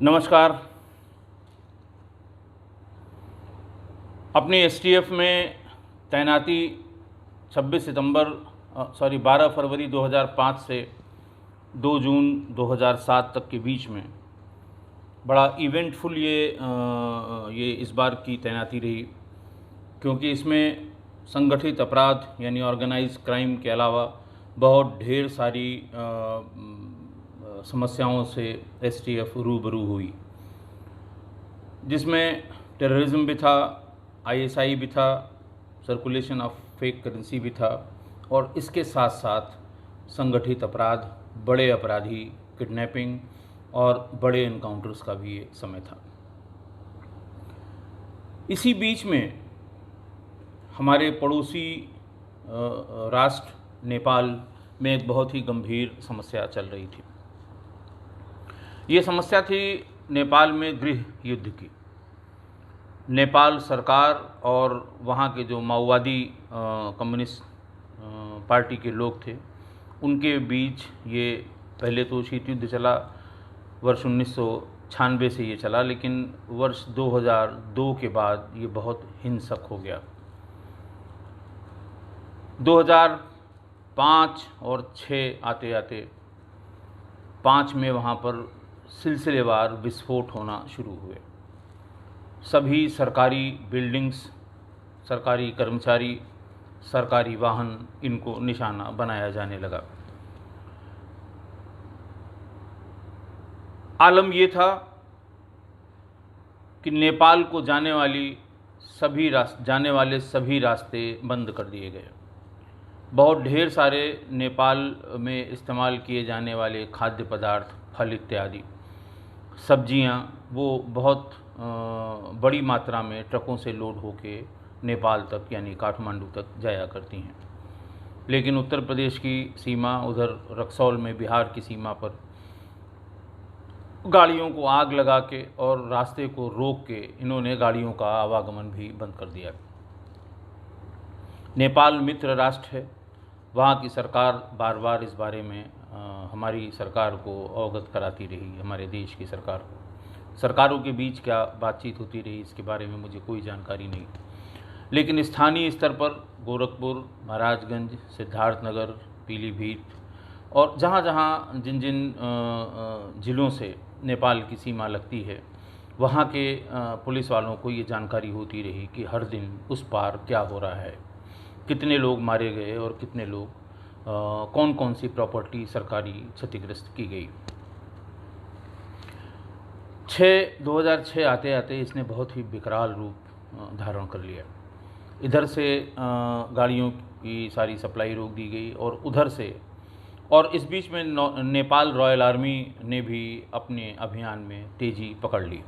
नमस्कार। अपनी एसटीएफ में तैनाती 12 फरवरी 2005 से 2 जून 2007 तक के बीच में बड़ा इवेंटफुल ये इस बार की तैनाती रही, क्योंकि इसमें संगठित अपराध यानी ऑर्गेनाइज क्राइम के अलावा बहुत ढेर सारी समस्याओं से एसटीएफ रूबरू हुई, जिसमें टेररिज्म भी था, आईएसआई भी था, सर्कुलेशन ऑफ फेक करेंसी भी था, और इसके साथ साथ संगठित अपराध, बड़े अपराधी, किडनैपिंग और बड़े इनकाउंटर्स का भी ये समय था। इसी बीच में हमारे पड़ोसी राष्ट्र नेपाल में एक बहुत ही गंभीर समस्या चल रही थी। ये समस्या थी नेपाल में गृह युद्ध की। नेपाल सरकार और वहाँ के जो माओवादी कम्युनिस्ट पार्टी के लोग थे, उनके बीच ये पहले तो शीत युद्ध चला, वर्ष 1996 से ये चला, लेकिन वर्ष 2002 के बाद ये बहुत हिंसक हो गया। 2005 और 6 आते आते 5 में वहाँ पर सिलसिलेवार विस्फोट होना शुरू हुए। सभी सरकारी बिल्डिंग्स, सरकारी कर्मचारी, सरकारी वाहन, इनको निशाना बनाया जाने लगा। आलम ये था कि नेपाल को जाने वाले सभी रास्ते बंद कर दिए गए। बहुत ढेर सारे नेपाल में इस्तेमाल किए जाने वाले खाद्य पदार्थ, फल इत्यादि, सब्जियां, वो बहुत बड़ी मात्रा में ट्रकों से लोड होके नेपाल तक यानी काठमांडू तक जाया करती हैं। लेकिन उत्तर प्रदेश की सीमा, उधर रक्सौल में बिहार की सीमा पर गाड़ियों को आग लगा के और रास्ते को रोक के इन्होंने गाड़ियों का आवागमन भी बंद कर दिया। नेपाल मित्र राष्ट्र है, वहाँ की सरकार बार बार इस बारे में हमारी सरकार को अवगत कराती रही। हमारे देश की सरकारों के बीच क्या बातचीत होती रही, इसके बारे में मुझे कोई जानकारी नहीं, लेकिन स्थानीय स्तर पर गोरखपुर, महाराजगंज, सिद्धार्थनगर, पीलीभीत और जहाँ जिन ज़िलों से नेपाल की सीमा लगती है, वहाँ के पुलिस वालों को ये जानकारी होती रही कि हर दिन उस पार क्या हो रहा है, कितने लोग मारे गए और कितने लोग कौन कौन सी प्रॉपर्टी सरकारी क्षतिग्रस्त की गई। 2006 आते आते इसने बहुत ही विकराल रूप धारण कर लिया। इधर से गाड़ियों की सारी सप्लाई रोक दी गई और उधर से, और इस बीच में नेपाल रॉयल आर्मी ने भी अपने अभियान में तेज़ी पकड़ ली।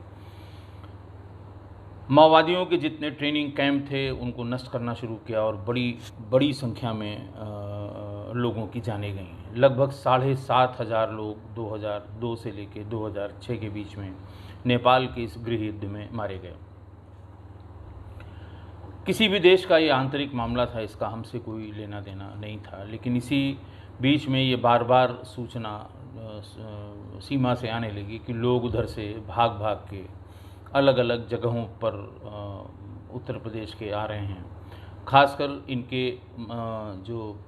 माओवादियों के जितने ट्रेनिंग कैंप थे उनको नष्ट करना शुरू किया और बड़ी संख्या में लोगों की जानें गईं। लगभग 7,500 लोग 2002 से लेकर 2006 के बीच में नेपाल के इस गृह युद्ध में मारे गए। किसी भी देश का ये आंतरिक मामला था, इसका हमसे कोई लेना देना नहीं था, लेकिन इसी बीच में ये बार बार सूचना सीमा से आने लगी कि लोग उधर से भाग भाग के अलग अलग जगहों पर उत्तर प्रदेश के आ रहे हैं। खासकर इनके जो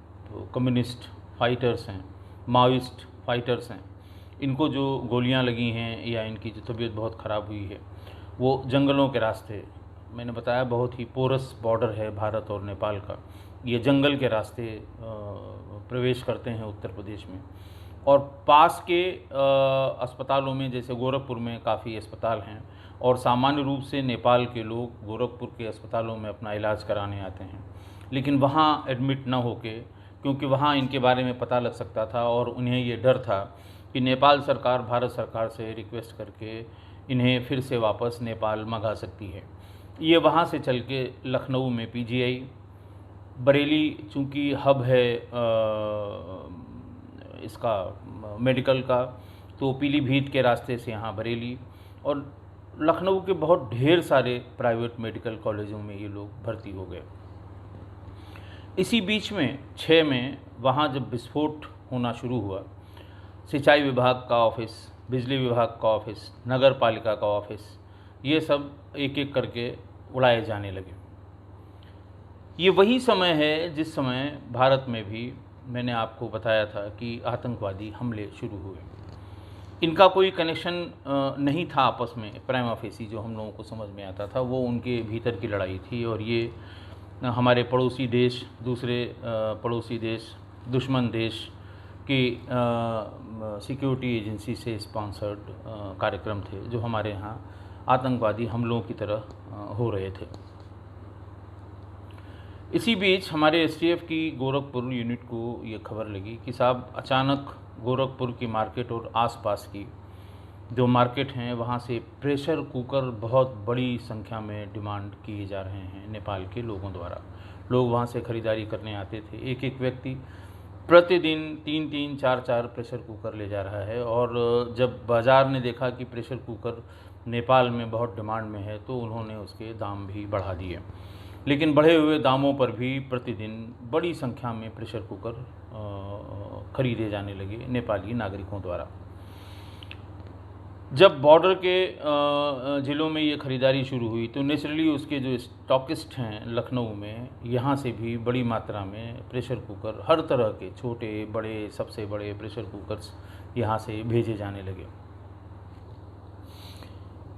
कम्युनिस्ट फाइटर्स हैं, माओइस्ट फाइटर्स हैं, इनको जो गोलियां लगी हैं या इनकी जो तबीयत बहुत ख़राब हुई है, वो जंगलों के रास्ते, मैंने बताया बहुत ही पोरस बॉर्डर है भारत और नेपाल का, ये जंगल के रास्ते प्रवेश करते हैं उत्तर प्रदेश में। और पास के अस्पतालों में, जैसे गोरखपुर में काफ़ी अस्पताल हैं, और सामान्य रूप से नेपाल के लोग गोरखपुर के अस्पतालों में अपना इलाज कराने आते हैं, लेकिन वहाँ एडमिट न होके, क्योंकि वहाँ इनके बारे में पता लग सकता था और उन्हें ये डर था कि नेपाल सरकार भारत सरकार से रिक्वेस्ट करके इन्हें फिर से वापस नेपाल मंगा सकती है। ये वहाँ से चल के लखनऊ में पीजीआई, बरेली चूँकि हब है इसका मेडिकल का, तो पीलीभीत के रास्ते से यहाँ बरेली, और लखनऊ के बहुत ढेर सारे प्राइवेट मेडिकल कॉलेजों में ये लोग भर्ती हो गए। इसी बीच में 6 में वहाँ जब विस्फोट होना शुरू हुआ, सिंचाई विभाग का ऑफिस बिजली विभाग का ऑफिस, नगर पालिका का ऑफिस, ये सब एक एक करके उड़ाए जाने लगे। ये वही समय है जिस समय भारत में भी मैंने आपको बताया था कि आतंकवादी हमले शुरू हुए। इनका कोई कनेक्शन नहीं था आपस में, प्राइमा फेसी जो हम लोगों को समझ में आता था, वो उनके भीतर की लड़ाई थी। और ये हमारे पड़ोसी देश, दूसरे पड़ोसी देश, दुश्मन देश की सिक्योरिटी एजेंसी से स्पॉन्सर्ड कार्यक्रम थे जो हमारे यहाँ आतंकवादी हमलों की तरह हो रहे थे। इसी बीच हमारे एसटीएफ की गोरखपुर यूनिट को ये खबर लगी कि साहब अचानक गोरखपुर की मार्केट और आसपास की जो मार्केट हैं वहाँ से प्रेशर कुकर बहुत बड़ी संख्या में डिमांड किए जा रहे हैं नेपाल के लोगों द्वारा। लोग वहाँ से ख़रीदारी करने आते थे। एक एक व्यक्ति प्रतिदिन 3-3, 4-4 प्रेशर कुकर ले जा रहा है। और जब बाज़ार ने देखा कि प्रेशर कुकर नेपाल में बहुत डिमांड में है तो उन्होंने उसके दाम भी बढ़ा दिए। लेकिन बढ़े हुए दामों पर भी प्रतिदिन बड़ी संख्या में प्रेशर कुकर खरीदे जाने लगे नेपाली नागरिकों द्वारा। जब बॉर्डर के ज़िलों में ये ख़रीदारी शुरू हुई तो नेचुरली उसके जो स्टॉकिस्ट हैं लखनऊ में, यहाँ से भी बड़ी मात्रा में प्रेशर कुकर, हर तरह के छोटे बड़े सबसे बड़े प्रेशर कुकर्स यहाँ से भेजे जाने लगे।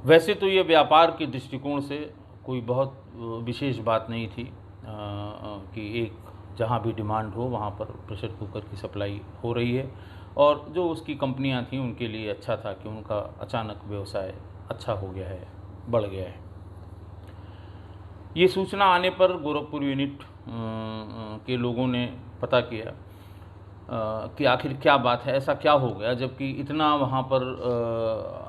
वैसे तो ये व्यापार के दृष्टिकोण से कोई बहुत विशेष बात नहीं थी कि एक जहाँ भी डिमांड हो वहाँ पर प्रेशर कुकर की सप्लाई हो रही है। और जो उसकी कंपनियां थीं उनके लिए अच्छा था कि उनका अचानक व्यवसाय अच्छा हो गया है, बढ़ गया है। ये सूचना आने पर गोरखपुर यूनिट के लोगों ने पता किया कि आखिर क्या बात है, ऐसा क्या हो गया जबकि इतना वहाँ पर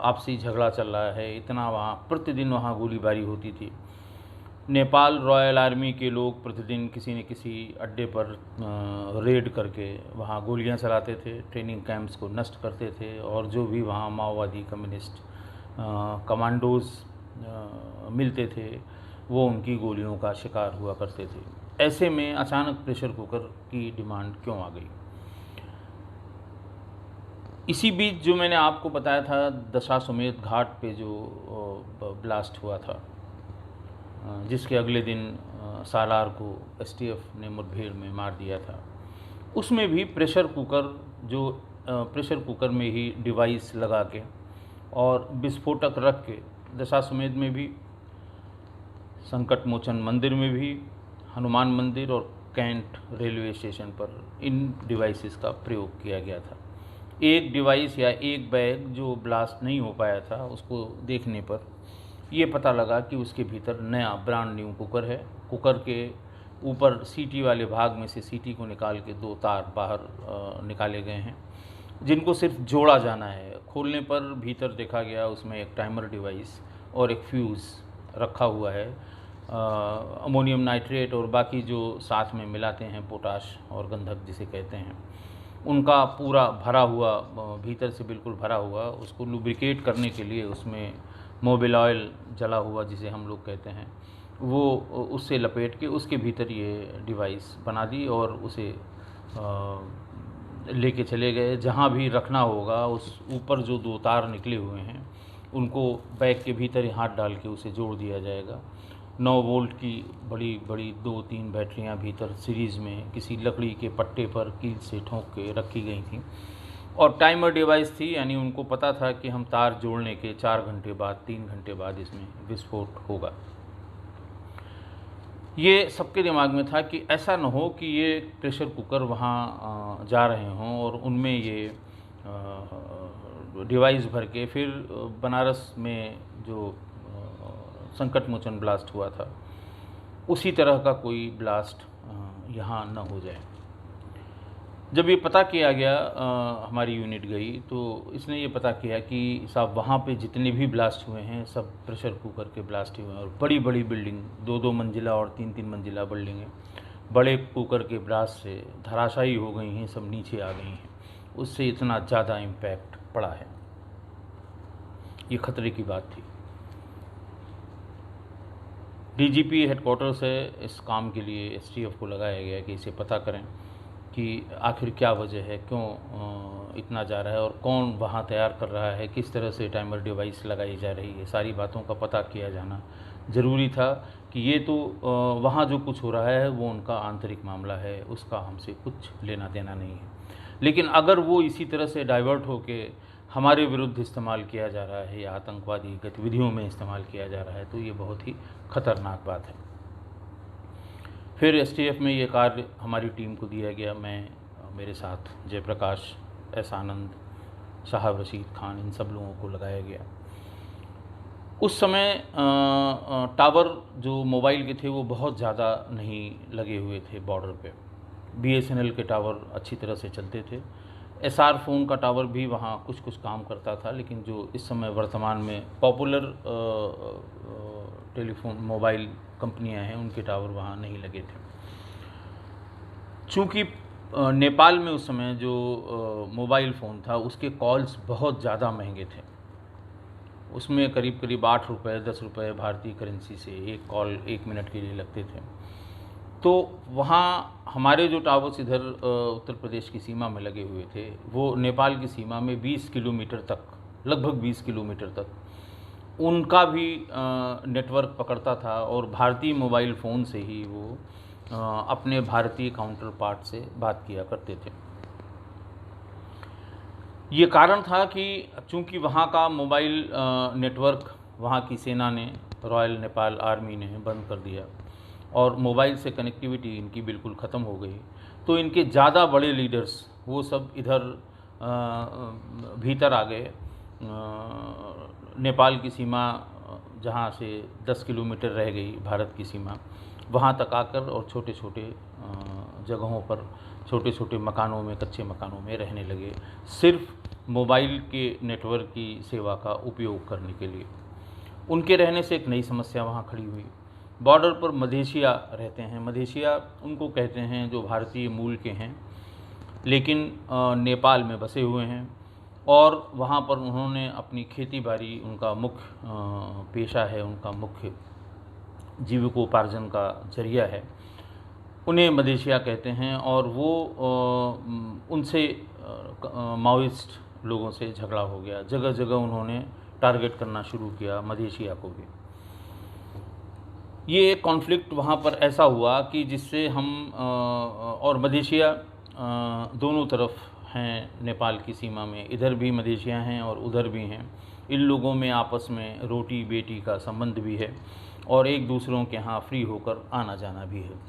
आपसी झगड़ा चल रहा है, इतना वहाँ प्रतिदिन वहाँ गोलीबारी होती थी। नेपाल रॉयल आर्मी के लोग प्रतिदिन किसी न किसी अड्डे पर रेड करके वहाँ गोलियां चलाते थे, ट्रेनिंग कैंप्स को नष्ट करते थे और जो भी वहाँ माओवादी कम्युनिस्ट कमांडोज़ मिलते थे वो उनकी गोलियों का शिकार हुआ करते थे। ऐसे में अचानक प्रेशर कुकर की डिमांड क्यों आ गई? इसी बीच जो मैंने आपको बताया था दशाश्वमेध घाट पे जो ब्लास्ट हुआ था, जिसके अगले दिन सालार को एसटीएफ ने मुठभेड़ में मार दिया था, उसमें भी प्रेशर कुकर जो प्रेशर कुकर में ही डिवाइस लगा के और विस्फोटक रख के दशाश्वमेध में भी, संकट मोचन मंदिर में भी, हनुमान मंदिर और कैंट रेलवे स्टेशन पर इन डिवाइसेस का प्रयोग किया गया था। एक डिवाइस या एक बैग जो ब्लास्ट नहीं हो पाया था, उसको देखने पर ये पता लगा कि उसके भीतर नया ब्रांड न्यू कुकर है। कुकर के ऊपर सीटी वाले भाग में से सीटी को निकाल के 2 तार बाहर निकाले गए हैं जिनको सिर्फ जोड़ा जाना है। खोलने पर भीतर देखा गया उसमें एक टाइमर डिवाइस और एक फ्यूज़ रखा हुआ है। अमोनियम नाइट्रेट और बाकी जो साथ में मिलाते हैं पोटाश और गंधक जिसे कहते हैं, उनका पूरा भरा हुआ, भीतर से बिल्कुल भरा हुआ, उसको लुब्रिकेट करने के लिए उसमें मोबिल ऑयल जला हुआ जिसे हम लोग कहते हैं, वो उससे लपेट के उसके भीतर ये डिवाइस बना दी और उसे लेके चले गए। जहाँ भी रखना होगा उस ऊपर जो 2 तार निकले हुए हैं उनको बैग के भीतर ही हाथ डाल के उसे जोड़ दिया जाएगा। 9 वोल्ट की बड़ी बड़ी 2-3 बैटरियां भीतर सीरीज़ में किसी लकड़ी के पट्टे पर कील से ठोंक के रखी गई थी और टाइमर डिवाइस थी, यानी उनको पता था कि हम तार जोड़ने के 4 घंटे बाद, 3 घंटे बाद इसमें विस्फोट होगा। ये सबके दिमाग में था कि ऐसा न हो कि ये प्रेशर कुकर वहाँ जा रहे हों और उनमें ये डिवाइस भर के फिर बनारस में जो संकट मोचन ब्लास्ट हुआ था उसी तरह का कोई ब्लास्ट यहाँ न हो जाए। जब ये पता किया गया, हमारी यूनिट गई तो इसने ये पता किया कि साहब वहाँ पे जितने भी ब्लास्ट हुए हैं सब प्रेशर कुकर के ब्लास्ट हुए हैं और बड़ी बड़ी बिल्डिंग, 2-2 मंजिला और 3-3 मंजिला बिल्डिंगें बड़े कुकर के ब्लास्ट से धराशायी हो गई हैं, सब नीचे आ गई हैं। उससे इतना ज़्यादा इम्पैक्ट पड़ा है, ये खतरे की बात थी। डीजीपी हेडक्वार्टर से इस काम के लिए एसटीएफ को लगाया गया कि इसे पता करें कि आखिर क्या वजह है, क्यों इतना जा रहा है और कौन वहाँ तैयार कर रहा है, किस तरह से टाइमर डिवाइस लगाई जा रही है, सारी बातों का पता किया जाना ज़रूरी था कि ये तो वहाँ जो कुछ हो रहा है वो उनका आंतरिक मामला है, उसका हमसे कुछ लेना देना नहीं है। लेकिन अगर वो इसी तरह से डाइवर्ट होके हमारे विरुद्ध इस्तेमाल किया जा रहा है या आतंकवादी गतिविधियों में इस्तेमाल किया जा रहा है तो ये बहुत ही ख़तरनाक बात है। फिर एसटीएफ में ये कार्य हमारी टीम को दिया गया। मैं, मेरे साथ जयप्रकाश, एस आनंद, साहब रशीद खान, इन सब लोगों को लगाया गया। उस समय टावर जो मोबाइल के थे वो बहुत ज़्यादा नहीं लगे हुए थे बॉर्डर पे। बीएसएनएल के टावर अच्छी तरह से चलते थे। एसआर फ़ोन का टावर भी वहाँ कुछ कुछ काम करता था, लेकिन जो इस समय वर्तमान में पॉपुलर टेलीफोन मोबाइल कंपनियां हैं उनके टावर वहाँ नहीं लगे थे। चूँकि नेपाल में उस समय जो मोबाइल फ़ोन था उसके कॉल्स बहुत ज़्यादा महंगे थे। उसमें करीब करीब 8 रुपये 10 रुपये भारतीय करेंसी से एक कॉल 1 मिनट के लिए लगते थे। तो वहाँ हमारे जो टावर्स इधर उत्तर प्रदेश की सीमा में लगे हुए थे वो नेपाल की सीमा में 20 किलोमीटर तक, लगभग 20 किलोमीटर तक उनका भी नेटवर्क पकड़ता था और भारतीय मोबाइल फ़ोन से ही वो अपने भारतीय काउंटर पार्ट से बात किया करते थे। ये कारण था कि चूंकि वहाँ का मोबाइल नेटवर्क वहाँ की सेना ने, रॉयल नेपाल आर्मी ने बंद कर दिया और मोबाइल से कनेक्टिविटी इनकी बिल्कुल ख़त्म हो गई, तो इनके ज़्यादा बड़े लीडर्स वो सब इधर भीतर आ गए। नेपाल की सीमा जहाँ से 10 किलोमीटर रह गई भारत की सीमा, वहाँ तक आकर और छोटे छोटे जगहों पर छोटे छोटे मकानों में, कच्चे मकानों में रहने लगे, सिर्फ मोबाइल के नेटवर्क की सेवा का उपयोग करने के लिए। उनके रहने से एक नई समस्या वहाँ खड़ी हुई। बॉर्डर पर मधेशिया रहते हैं। मधेशिया उनको कहते हैं जो भारतीय मूल के हैं लेकिन नेपाल में बसे हुए हैं और वहाँ पर उन्होंने अपनी खेती बाड़ी, उनका मुख्य पेशा है, उनका मुख्य जीविकोपार्जन का जरिया है, उन्हें मधेशिया कहते हैं। और वो उनसे माओइस्ट लोगों से झगड़ा हो गया, जगह जगह उन्होंने टारगेट करना शुरू किया मधेशिया को भी। ये एक कॉन्फ्लिक्ट वहाँ पर ऐसा हुआ कि जिससे हम और मधेशिया दोनों तरफ हैं नेपाल की सीमा में, इधर भी मधेशिया हैं और उधर भी हैं। इन लोगों में आपस में रोटी बेटी का संबंध भी है और एक दूसरों के यहाँ फ्री होकर आना जाना भी है।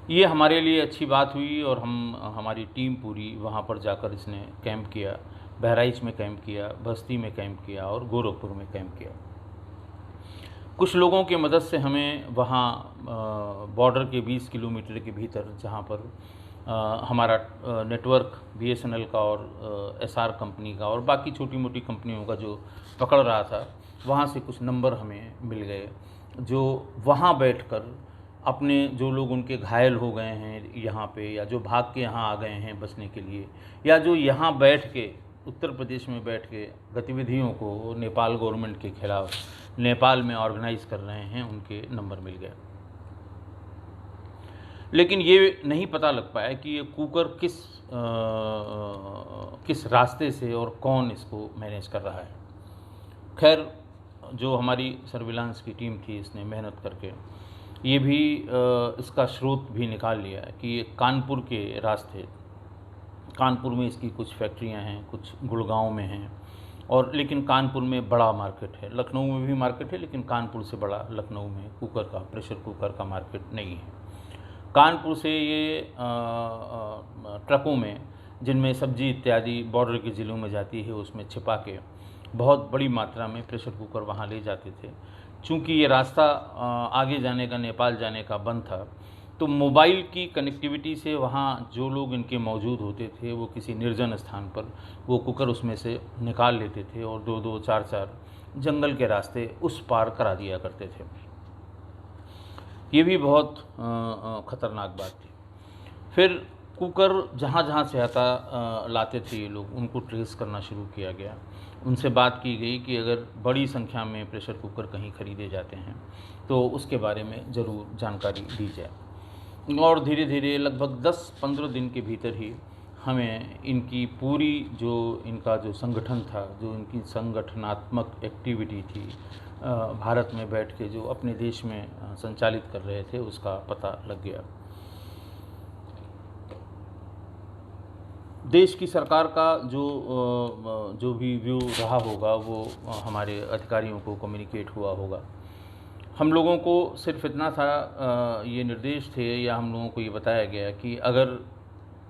ये हमारे लिए अच्छी बात हुई और हमारी टीम पूरी वहाँ पर जाकर इसने कैंप किया। बहराइच में कैंप किया, बस्ती में कैंप किया और गोरखपुर में कैंप किया। कुछ लोगों की मदद से हमें वहाँ बॉर्डर के 20 किलोमीटर के भीतर, जहाँ पर हमारा नेटवर्क बीएसएनएल का और एसआर कंपनी का और बाकी छोटी मोटी कंपनियों का जो पकड़ रहा था, वहाँ से कुछ नंबर हमें मिल गए जो वहाँ बैठकर अपने, जो लोग उनके घायल हो गए हैं यहाँ पे, या जो भाग के यहाँ आ गए हैं बसने के लिए, या जो यहाँ बैठ के उत्तर प्रदेश में बैठ के गतिविधियों को नेपाल गवर्नमेंट के खिलाफ नेपाल में ऑर्गेनाइज कर रहे हैं, उनके नंबर मिल गए। लेकिन ये नहीं पता लग पाया कि ये कुकर किस रास्ते से और कौन इसको मैनेज कर रहा है। खैर, जो हमारी सर्विलांस की टीम थी, इसने मेहनत करके ये भी इसका स्रोत भी निकाल लिया है कि ये कानपुर के रास्ते, कानपुर में इसकी कुछ फैक्ट्रियां हैं, कुछ गुड़गांव में हैं, और लेकिन कानपुर में बड़ा मार्केट है। लखनऊ में भी मार्केट है लेकिन कानपुर से बड़ा लखनऊ में कुकर का, प्रेशर कुकर का मार्केट नहीं है। कानपुर से ये ट्रकों में, जिनमें सब्जी इत्यादि बॉर्डर के ज़िलों में जाती है, उसमें छिपा के बहुत बड़ी मात्रा में प्रेशर कुकर वहाँ ले जाते थे। चूँकि ये रास्ता आगे जाने का, नेपाल जाने का बंद था, तो मोबाइल की कनेक्टिविटी से वहाँ जो लोग इनके मौजूद होते थे वो किसी निर्जन स्थान पर वो कुकर उसमें से निकाल लेते थे और 2-2, 4-4 जंगल के रास्ते उस पार करा दिया करते थे। ये भी बहुत ख़तरनाक बात थी। फिर कुकर जहाँ जहाँ से आता लाते थे ये लोग, उनको ट्रेस करना शुरू किया गया। उनसे बात की गई कि अगर बड़ी संख्या में प्रेशर कुकर कहीं ख़रीदे जाते हैं तो उसके बारे में ज़रूर जानकारी दी जाए। और धीरे धीरे लगभग 10-15 दिन के भीतर ही हमें इनकी पूरी जो इनका जो संगठन था, जो इनकी संगठनात्मक एक्टिविटी थी, भारत में बैठ के जो अपने देश में संचालित कर रहे थे, उसका पता लग गया। देश की सरकार का जो भी व्यू रहा होगा वो हमारे अधिकारियों को कम्युनिकेट हुआ होगा। हम लोगों को सिर्फ इतना था, ये निर्देश थे या हम लोगों को ये बताया गया कि अगर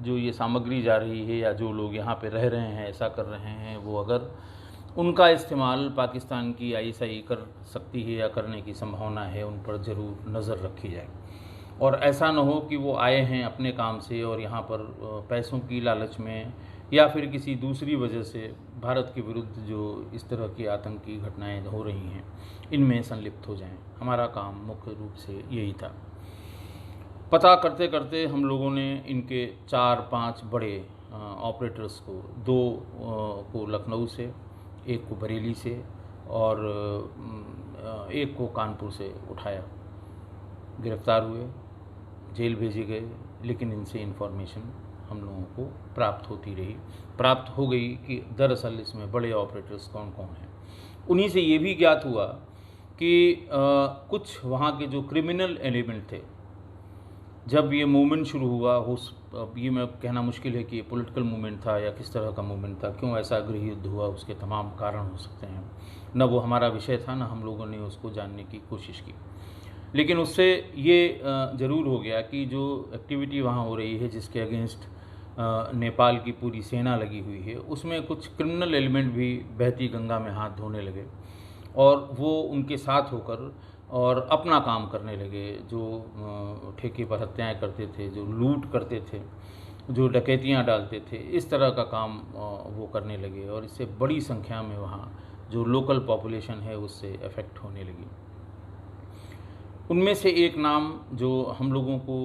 जो ये सामग्री जा रही है या जो लोग यहाँ पे रह रहे हैं, ऐसा कर रहे हैं, वो अगर उनका इस्तेमाल पाकिस्तान की आईएसआई कर सकती है या करने की संभावना है, उन पर ज़रूर नज़र रखी जाए। और ऐसा न हो कि वो आए हैं अपने काम से और यहाँ पर पैसों की लालच में या फिर किसी दूसरी वजह से भारत के विरुद्ध जो इस तरह की आतंकी घटनाएं हो रही हैं, इनमें संलिप्त हो जाएं। हमारा काम मुख्य रूप से यही था। पता करते करते हम लोगों ने इनके 4-5 बड़े ऑपरेटर्स को, 2 को लखनऊ से, 1 को बरेली से और 1 को कानपुर से उठाया। गिरफ्तार हुए, जेल भेजे गए, लेकिन इनसे इन्फॉर्मेशन हम लोगों को प्राप्त हो गई कि दरअसल इसमें बड़े ऑपरेटर्स कौन कौन हैं। उन्हीं से ये भी ज्ञात हुआ कि कुछ वहाँ के जो क्रिमिनल एलिमेंट थे, जब ये मूवमेंट शुरू हुआ, अब ये मैं कहना मुश्किल है कि ये पॉलिटिकल मूवमेंट था या किस तरह का मूवमेंट था, क्यों ऐसा गृह युद्ध हुआ, उसके तमाम कारण हो सकते हैं। न वो हमारा विषय था, न हम लोगों ने उसको जानने की कोशिश की। लेकिन उससे ये ज़रूर हो गया कि जो एक्टिविटी वहाँ हो रही है, जिसके अगेंस्ट नेपाल की पूरी सेना लगी हुई है, उसमें कुछ क्रिमिनल एलिमेंट भी बहती गंगा में हाथ धोने लगे और वो उनके साथ होकर और अपना काम करने लगे। जो ठेके पर हत्याएं करते थे, जो लूट करते थे, जो डकैतियां डालते थे, इस तरह का काम वो करने लगे और इससे बड़ी संख्या में वहाँ जो लोकल पॉपुलेशन है उससे अफेक्ट होने लगी। उनमें से एक नाम जो हम लोगों को,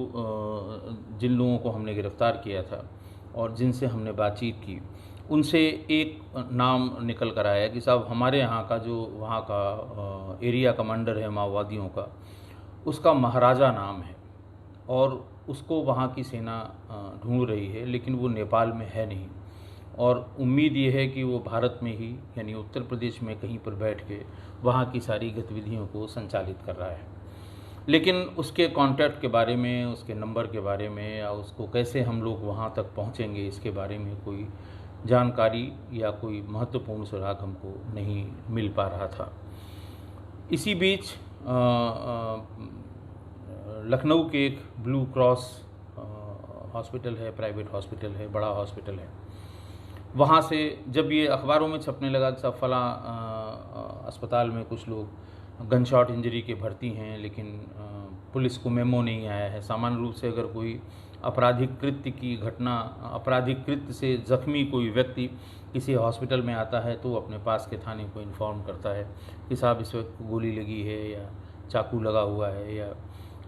जिन लोगों को हमने गिरफ़्तार किया था और जिनसे हमने बातचीत की, उनसे एक नाम निकल कर आया कि साहब हमारे यहाँ का जो वहाँ का एरिया कमांडर है माओवादियों का, उसका महाराजा नाम है और उसको वहाँ की सेना ढूंढ रही है, लेकिन वो नेपाल में है नहीं और उम्मीद ये है कि वो भारत में ही, यानी उत्तर प्रदेश में कहीं पर बैठ के वहाँ की सारी गतिविधियों को संचालित कर रहा है। लेकिन उसके कॉन्टैक्ट के बारे में, उसके नंबर के बारे में या उसको कैसे हम लोग वहाँ तक पहुँचेंगे, इसके बारे में कोई जानकारी या कोई महत्वपूर्ण सुराग हमको नहीं मिल पा रहा था। इसी बीच लखनऊ के एक ब्लू क्रॉस हॉस्पिटल है, प्राइवेट हॉस्पिटल है, बड़ा हॉस्पिटल है, वहाँ से जब ये अखबारों में छपने लगा कि सब फला अस्पताल में कुछ लोग गन शॉट इंजरी के भर्ती हैं, लेकिन पुलिस को मेमो नहीं आया है। सामान्य रूप से अगर कोई आपराधिक कृत्य की घटना, आपराधिक कृत्य से जख्मी कोई व्यक्ति किसी हॉस्पिटल में आता है तो अपने पास के थाने को इन्फॉर्म करता है कि साहब इस वक्त गोली लगी है या चाकू लगा हुआ है या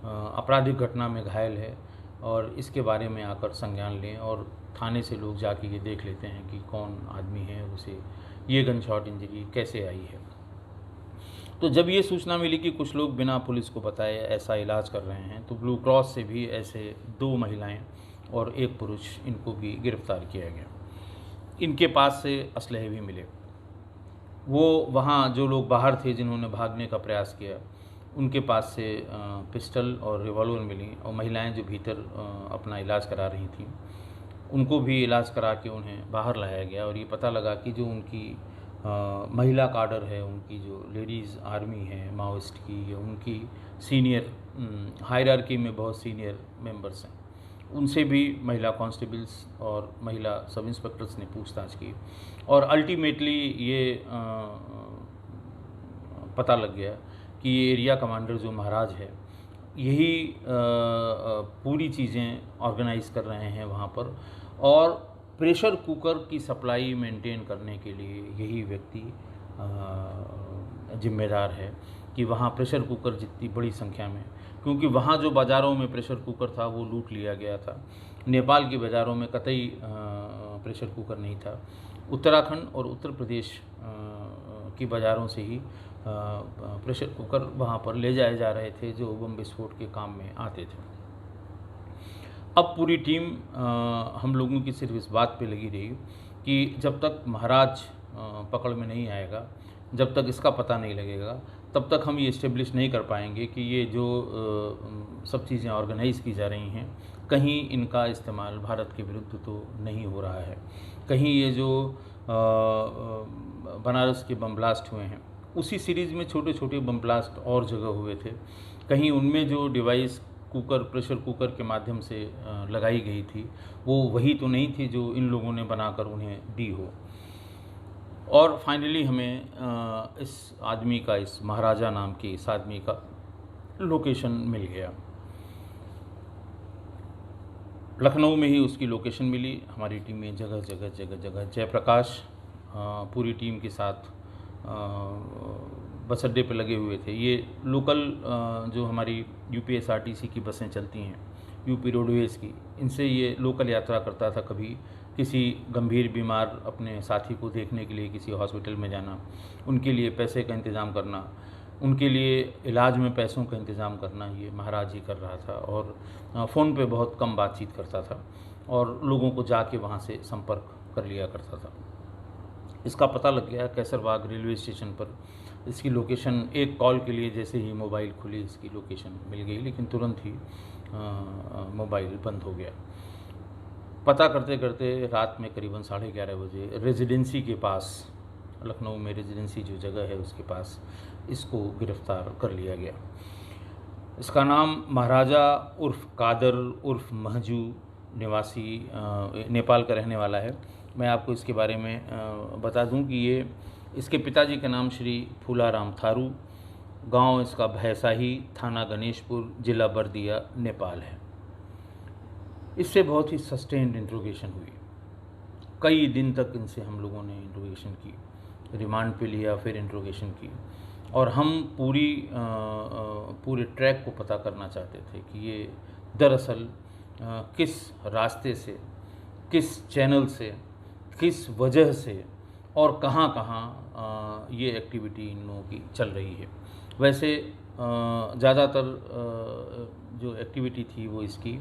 आपराधिक घटना में घायल है और इसके बारे में आकर संज्ञान लें, और थाने से लोग जाके ये देख लेते हैं कि कौन आदमी है, उसे ये गन शॉट इंजरी कैसे आई है। तो जब ये सूचना मिली कि कुछ लोग बिना पुलिस को बताए ऐसा इलाज कर रहे हैं, तो ब्लू क्रॉस से भी ऐसे 2 महिलाएं और 1 पुरुष, इनको भी गिरफ्तार किया गया। इनके पास से असलहे भी मिले। वो वहाँ जो लोग बाहर थे जिन्होंने भागने का प्रयास किया, उनके पास से पिस्टल और रिवॉल्वर मिली, और महिलाएं जो भीतर अपना इलाज करा रही थीं, उनको भी इलाज करा के उन्हें बाहर लाया गया। और ये पता लगा कि जो उनकी महिला काडर है, उनकी जो लेडीज़ आर्मी है माओइस्ट की, उनकी सीनियर हायरार्की में बहुत सीनियर मेंबर्स हैं, उनसे भी महिला कांस्टेबल्स और महिला सब इंस्पेक्टर्स ने पूछताछ की और अल्टीमेटली ये पता लग गया कि ये एरिया कमांडर जो महाराज है, यही पूरी चीज़ें ऑर्गेनाइज़ कर रहे हैं वहाँ पर, और प्रेशर कुकर की सप्लाई मेंटेन करने के लिए यही व्यक्ति जिम्मेदार है कि वहाँ प्रेशर कुकर जितनी बड़ी संख्या में, क्योंकि वहाँ जो बाज़ारों में प्रेशर कुकर था वो लूट लिया गया था। नेपाल के बाज़ारों में कतई प्रेशर कुकर नहीं था। उत्तराखंड और उत्तर प्रदेश की बाज़ारों से ही प्रेशर कुकर वहाँ पर ले जाए जा रहे थे जो बम विस्फोट के काम में आते थे। अब पूरी टीम हम लोगों की सिर्फ इस बात पे लगी रही कि जब तक महाराज पकड़ में नहीं आएगा, जब तक इसका पता नहीं लगेगा, तब तक हम ये इस्टेब्लिश नहीं कर पाएंगे कि ये जो सब चीज़ें ऑर्गेनाइज़ की जा रही हैं, कहीं इनका इस्तेमाल भारत के विरुद्ध तो नहीं हो रहा है। कहीं ये जो बनारस के बम ब्लास्ट हुए हैं, उसी सीरीज़ में छोटे छोटे बम ब्लास्ट और जगह हुए थे, कहीं उनमें जो डिवाइस कुकर, प्रेशर कुकर के माध्यम से लगाई गई थी, वो वही तो नहीं थी जो इन लोगों ने बनाकर उन्हें दी हो। और फाइनली हमें इस आदमी का, इस महाराजा नाम के इस आदमी का लोकेशन मिल गया। लखनऊ में ही उसकी लोकेशन मिली। हमारी टीम में जगह जगह जयप्रकाश पूरी टीम के साथ बस अड्डे पे लगे हुए थे। ये लोकल जो हमारी यूपीएसआरटीसी की बसें चलती हैं, यूपी रोडवेज़ की, इनसे ये लोकल यात्रा करता था। कभी किसी गंभीर बीमार अपने साथी को देखने के लिए किसी हॉस्पिटल में जाना, उनके लिए पैसे का इंतज़ाम करना, उनके लिए इलाज में पैसों का इंतज़ाम करना, ये महाराज ही कर रहा था। और फ़ोन पे बहुत कम बातचीत करता था और लोगों को जाके वहाँ से संपर्क कर लिया करता था। इसका पता लग गया कैसरबाग रेलवे स्टेशन पर। इसकी लोकेशन, एक कॉल के लिए जैसे ही मोबाइल खुली, इसकी लोकेशन मिल गई, लेकिन तुरंत ही मोबाइल बंद हो गया। पता करते करते रात में करीबन 11:30 बजे रेजिडेंसी के पास, लखनऊ में रेजिडेंसी जो जगह है उसके पास, इसको गिरफ़्तार कर लिया गया। इसका नाम महाराजा उर्फ़ कादर उर्फ़ महजू, निवासी नेपाल का रहने वाला है। मैं आपको इसके बारे में बता दूं कि ये, इसके पिताजी का नाम श्री फूलाराम थारू, गांव इसका भैसाही, थाना गणेशपुर, जिला बर्दिया, नेपाल है। इससे बहुत ही सस्टेन्ड इंट्रोगेशन हुई। कई दिन तक इनसे हम लोगों ने इंट्रोगेशन की, रिमांड पे लिया, फिर इंट्रोगेशन की, और हम पूरे ट्रैक को पता करना चाहते थे कि ये दरअसल किस रास्ते से, किस चैनल से, किस वजह से और कहाँ कहाँ ये एक्टिविटी इन लोगों की चल रही है। वैसे ज़्यादातर जो एक्टिविटी थी वो इसकी,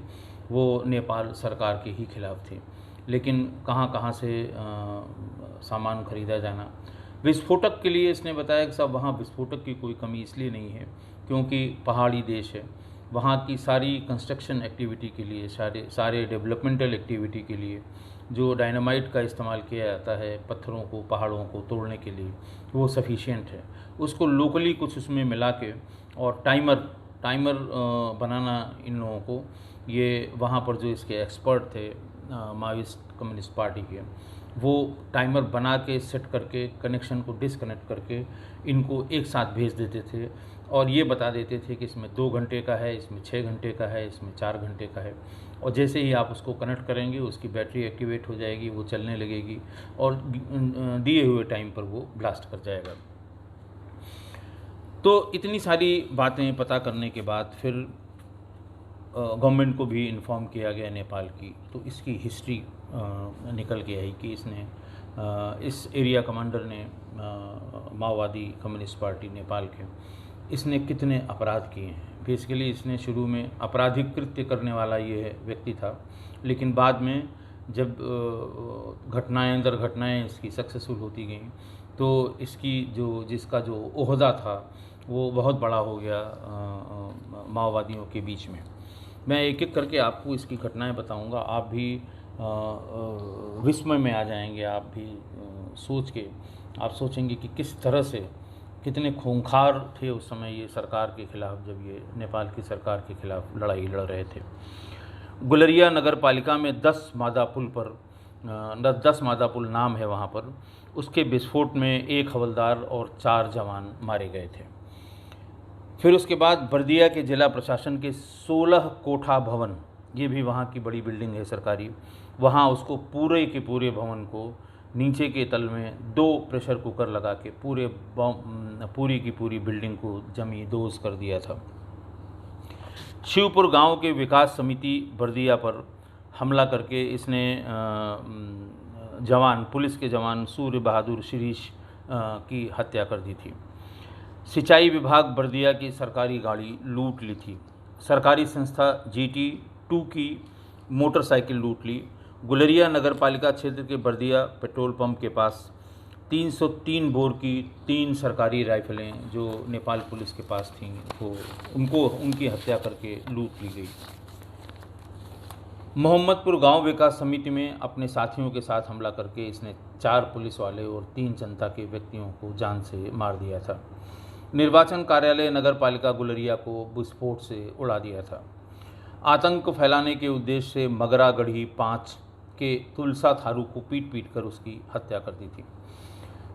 वो नेपाल सरकार के ही खिलाफ थी, लेकिन कहाँ कहाँ से सामान खरीदा जाना। विस्फोटक के लिए इसने बताया कि साहब वहाँ विस्फोटक की कोई कमी इसलिए नहीं है क्योंकि पहाड़ी देश है, वहाँ की सारी कंस्ट्रक्शन एक्टिविटी के लिए, सारे डेवलपमेंटल एक्टिविटी के लिए जो डायनामाइट का इस्तेमाल किया जाता है पत्थरों को, पहाड़ों को तोड़ने के लिए, वो सफिशिएंट है। उसको लोकली कुछ उसमें मिला के और टाइमर बनाना इन लोगों को, ये वहाँ पर जो इसके एक्सपर्ट थे माओइस्ट कम्युनिस्ट पार्टी के, वो टाइमर बना के सेट करके कनेक्शन को डिसकनेक्ट करके इनको एक साथ भेज देते थे और ये बता देते थे कि इसमें 2 घंटे का है, इसमें 6 घंटे का है, इसमें 4 घंटे का है। और जैसे ही आप उसको कनेक्ट करेंगे उसकी बैटरी एक्टिवेट हो जाएगी, वो चलने लगेगी और दिए हुए टाइम पर वो ब्लास्ट कर जाएगा। तो इतनी सारी बातें पता करने के बाद फिर गवर्नमेंट को भी इन्फॉर्म किया गया नेपाल की। तो इसकी हिस्ट्री निकल के आई कि इसने इस एरिया कमांडर ने, माओवादी कम्युनिस्ट पार्टी नेपाल के, इसने कितने अपराध किए हैं। बेसिकली इसने शुरू में आपराधिक कृत्य करने वाला ये व्यक्ति था, लेकिन बाद में जब घटनाएं दर घटनाएं इसकी सक्सेसफुल होती गईं तो इसकी जिसका जो ओहदा था वो बहुत बड़ा हो गया माओवादियों के बीच में। मैं एक एक करके आपको इसकी घटनाएं बताऊंगा, आप भी विस्मय में आ जाएंगे। आप भी सोच के आप सोचेंगे कि किस तरह से, कितने खूंखार थे उस समय ये सरकार के खिलाफ, जब ये नेपाल की सरकार के खिलाफ लड़ाई लड़ रहे थे। गुलरिया नगर पालिका में 10 मादा पुल पर 10 मादा पुल नाम है वहाँ पर, उसके विस्फोट में 1 हवलदार और 4 जवान मारे गए थे। फिर उसके बाद बर्दिया के जिला प्रशासन के 16 कोठा भवन, ये भी वहाँ की बड़ी बिल्डिंग है सरकारी, वहाँ उसको पूरे के पूरे भवन को नीचे के तल में 2 प्रेशर कुकर लगा के पूरी की पूरी बिल्डिंग को जमी दोज कर दिया था। शिवपुर गांव के विकास समिति बर्दिया पर हमला करके इसने पुलिस के जवान सूर्य बहादुर शिरीष की हत्या कर दी थी। सिंचाई विभाग बर्दिया की सरकारी गाड़ी लूट ली थी। सरकारी संस्था GT2 की मोटरसाइकिल लूट ली। गुलरिया नगर पालिका क्षेत्र के बर्दिया पेट्रोल पंप के पास 303 बोर की 3 सरकारी राइफलें जो नेपाल पुलिस के पास थीं वो उनकी हत्या करके लूट ली गई। मोहम्मदपुर गांव विकास समिति में अपने साथियों के साथ हमला करके इसने 4 पुलिस वाले और 3 जनता के व्यक्तियों को जान से मार दिया था। निर्वाचन कार्यालय नगर पालिका गुलरिया को विस्फोट से उड़ा दिया था। आतंक फैलाने के उद्देश्य से मगरा गढ़ी 5 के तुलसा थारू को पीट कर उसकी हत्या कर दी थी।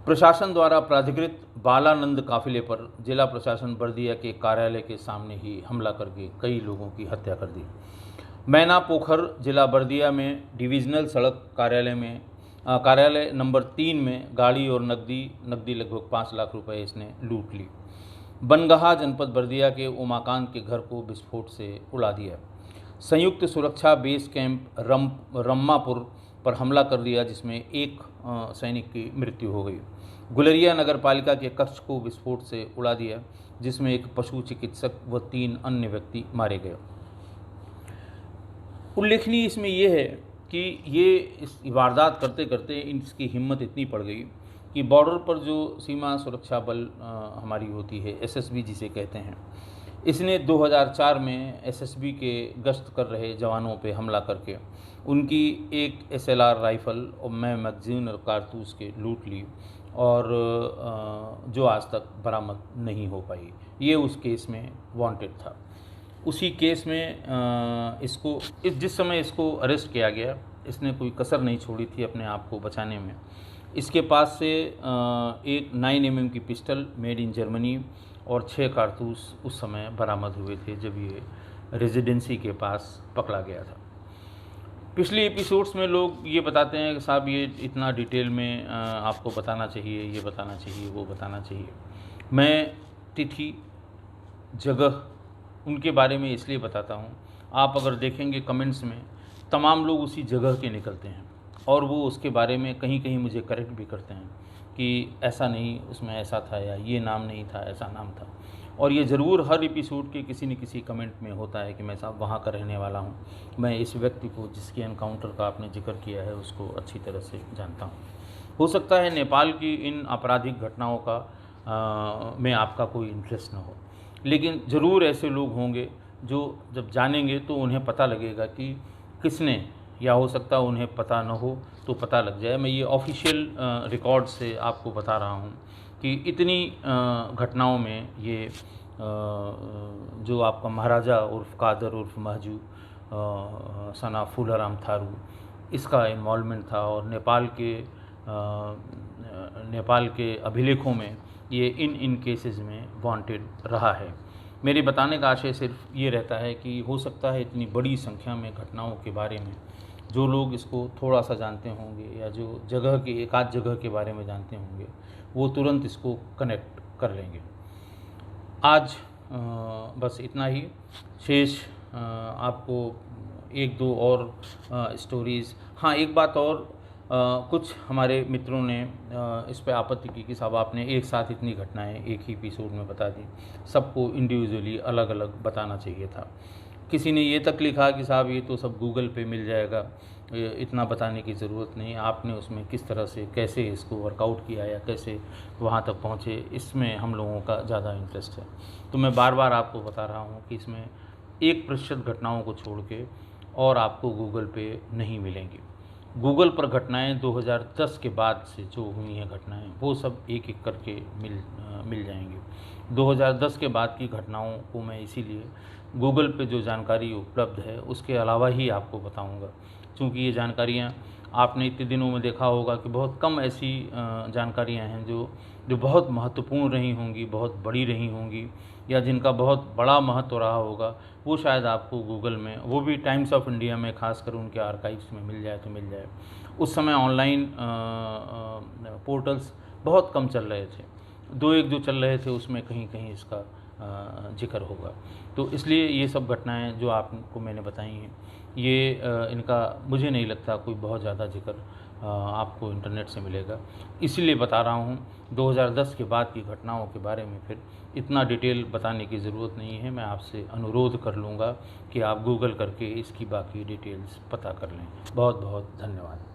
प्रशासन द्वारा प्राधिकृत बालानंद काफिले पर जिला प्रशासन बर्दिया के कार्यालय के सामने ही हमला करके कई लोगों की हत्या कर दी। मैना पोखर जिला बर्दिया में डिविजनल सड़क कार्यालय नंबर 3 में गाड़ी और नकदी लगभग 5 लाख रुपए इसने लूट ली। बनगहा जनपद बर्दिया के उमाकांत के घर को विस्फोट से उड़ा दिया। संयुक्त सुरक्षा बेस कैंप रम्मापुर पर हमला कर दिया जिसमें 1 सैनिक की मृत्यु हो गई। गुलरिया नगर पालिका के कक्ष को विस्फोट से उड़ा दिया जिसमें एक पशु चिकित्सक व 3 अन्य व्यक्ति मारे गए। उल्लेखनीय इसमें यह है कि ये इस वारदात करते करते इसकी हिम्मत इतनी पड़ गई कि बॉर्डर पर जो सीमा सुरक्षा बल हमारी होती है, एसएसबी जिसे कहते हैं, इसने 2004 में एसएसबी के गश्त कर रहे जवानों पे हमला करके उनकी एक एसएलआर राइफ़ल और मैगजीन और कारतूस के लूट ली और जो आज तक बरामद नहीं हो पाई। ये उस केस में वांटेड था। उसी केस में जिस समय इसको अरेस्ट किया गया, इसने कोई कसर नहीं छोड़ी थी अपने आप को बचाने में। इसके पास से एक 9 mm की पिस्टल मेड इन जर्मनी और 6 कारतूस उस समय बरामद हुए थे जब ये रेजिडेंसी के पास पकड़ा गया था। पिछले एपिसोड्स में लोग ये बताते हैं कि साहब ये इतना डिटेल में आपको बताना चाहिए, ये बताना चाहिए, वो बताना चाहिए। मैं तिथि जगह उनके बारे में इसलिए बताता हूँ, आप अगर देखेंगे कमेंट्स में तमाम लोग उसी जगह के निकलते हैं और वो उसके बारे में कहीं मुझे करेक्ट भी करते हैं कि ऐसा नहीं, उसमें ऐसा था, या ये नाम नहीं था, ऐसा नाम था। और ये ज़रूर हर एपिसोड के किसी न किसी कमेंट में होता है कि मैं साहब वहाँ का रहने वाला हूँ, मैं इस व्यक्ति को जिसके एनकाउंटर का आपने जिक्र किया है उसको अच्छी तरह से जानता हूँ। हो सकता है नेपाल की इन आपराधिक घटनाओं का में आपका कोई इंटरेस्ट ना हो, लेकिन ज़रूर ऐसे लोग होंगे जो जब जानेंगे तो उन्हें पता लगेगा कि किसने, या हो सकता है उन्हें पता न हो तो पता लग जाए। मैं ये ऑफिशियल रिकॉर्ड से आपको बता रहा हूँ कि इतनी घटनाओं में ये जो आपका महाराजा उर्फ कादर उर्फ महजू सना फूलाराम थारू, इसका इन्वॉल्वमेंट था और नेपाल के अभिलेखों में ये इन केसेस में वांटेड रहा है। मेरे बताने का आशय सिर्फ ये रहता है कि हो सकता है इतनी बड़ी संख्या में घटनाओं के बारे में जो लोग इसको थोड़ा सा जानते होंगे या जो जगह के एक आध जगह के बारे में जानते होंगे वो तुरंत इसको कनेक्ट कर लेंगे। आज बस इतना ही। शेष आपको 1-2 और स्टोरीज़, हाँ एक बात और, कुछ हमारे मित्रों ने इस पे आपत्ति की कि साहब आपने एक साथ इतनी घटनाएं एक ही एपिसोड में बता दी, सबको इंडिविजुअली अलग अलग बताना चाहिए था। किसी ने ये तक लिखा कि साहब ये तो सब गूगल पे मिल जाएगा, इतना बताने की ज़रूरत नहीं, आपने उसमें किस तरह से कैसे इसको वर्कआउट किया या कैसे वहाँ तक पहुँचे, इसमें हम लोगों का ज़्यादा इंटरेस्ट है। तो मैं बार बार आपको बता रहा हूँ कि इसमें 1% घटनाओं को छोड़ के और आपको गूगल पे नहीं मिलेंगी। गूगल पर घटनाएं 2010 के बाद से जो हुई हैं घटनाएं वो सब एक एक करके मिल जाएंगी। 2010 के बाद की घटनाओं को मैं इसीलिए गूगल पे जो जानकारी उपलब्ध है उसके अलावा ही आपको बताऊंगा, क्योंकि ये जानकारियाँ आपने इतने दिनों में देखा होगा कि बहुत कम ऐसी जानकारियाँ हैं जो बहुत महत्वपूर्ण रही होंगी, बहुत बड़ी रही होंगी, या जिनका बहुत बड़ा महत्व रहा होगा, वो शायद आपको गूगल में, वो भी टाइम्स ऑफ इंडिया में खासकर उनके आर्काइव्स में मिल जाए तो मिल जाए। उस समय ऑनलाइन पोर्टल्स बहुत कम चल रहे थे, 2-1 जो चल रहे थे उसमें कहीं कहीं इसका जिक्र होगा। तो इसलिए ये सब घटनाएं जो आपको मैंने बताई हैं ये इनका मुझे नहीं लगता कोई बहुत ज़्यादा जिक्र आपको इंटरनेट से मिलेगा। इसीलिए बता रहा हूँ, 2010 के बाद की घटनाओं के बारे में फिर इतना डिटेल बताने की ज़रूरत नहीं है। मैं आपसे अनुरोध कर लूँगा कि आप गूगल करके इसकी बाकी डिटेल्स पता कर लें। बहुत बहुत धन्यवाद।